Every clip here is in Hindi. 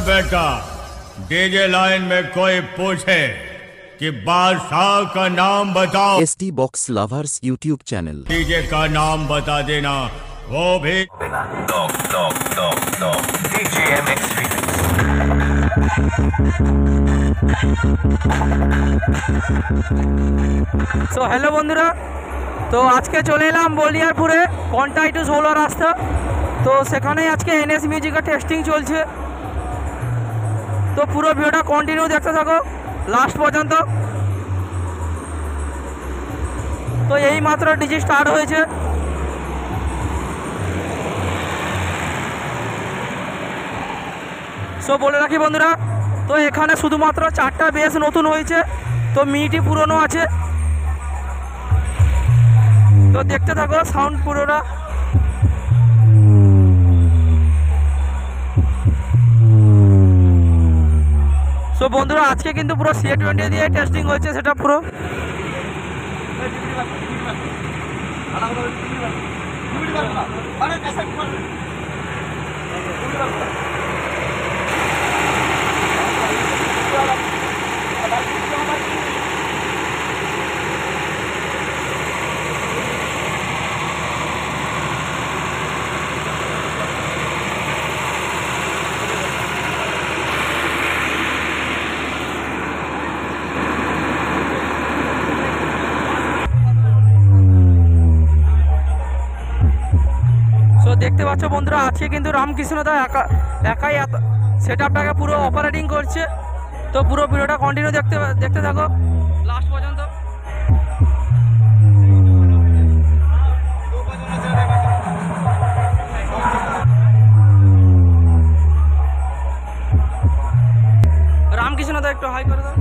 बेटा, डीजे लाइन में कोई पूछे कि बादशाह का नाम बताओ। ST box lovers YouTube channel. DJ का नाम बता देना, वो भी। सो हेलो बंधुरा, तो आज के चले एलाम बलियारपुरे कन्टाई टू षोलो रास्ता। तो सेखाने आज के एनएस म्यूजिक टेस्टिंग चलছে। तो पुरो भिडियोटा कन्टिन्यू देखते থাকো लास्ट पर्यन्त। तो यही मात्र डीजे स्टार्ट হয়েছে। सो बोले राखी बंधुरा, तो एखाने शुधुमात्र 4टा बेस नतून হয়েছে, तो मिनिटी पुरानो আছে। तो देखते থাকো साउंड पुरोटा। सो बंधुरा आज के किन्तु पुरो C20 दिए टेस्टिंग হয়েছে, সেটা পুরো দেখতে পাচ্ছ বন্ধুরা। আজকে কিন্তু রামকৃষ্ণ দা একাই সেটআপটাকে পুরো অপারেটিং করছে। তো পুরো ভিডিওটা কন্টিনিউ দেখতে থাকো লাস্ট পর্যন্ত। রামকৃষ্ণ দা একটু হাই করে দাও।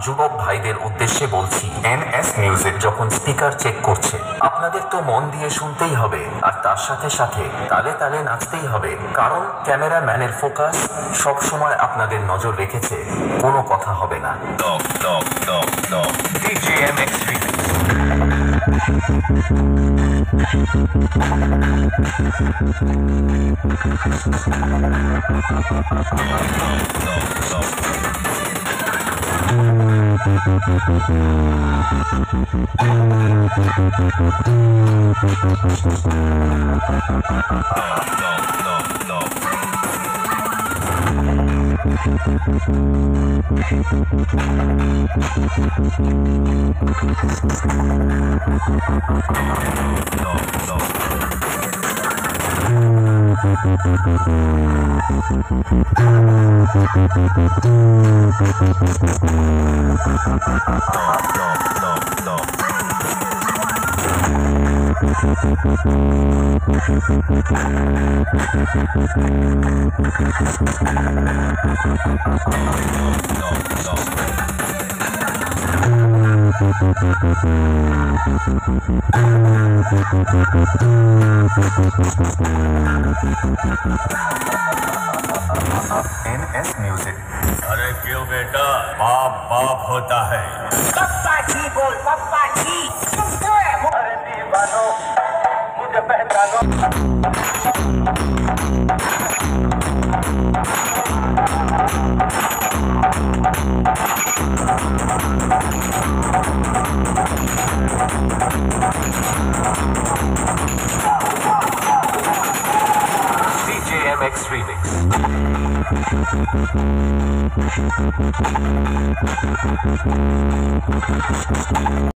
যুবক ভাইদের উদ্দেশ্যে বলছি, এনএস মিউজিক যখন স্পিকার চেক করছে আপনাদের তো মন দিয়ে শুনতেই হবে, আর তার সাথে সাথে তালে তালে নাচতেই হবে, কারণ ক্যামেরাম্যানের ফোকাস সব সময় আপনাদের নজর রেখেছে, কোনো কথা হবে না। DJMX NS music. अरे क्यों बेटा, बाप बाप होता है। पप्पा जी बोल, पप्पा जी। अरे दीवानो मुझे पहचानो। DJMX Remix।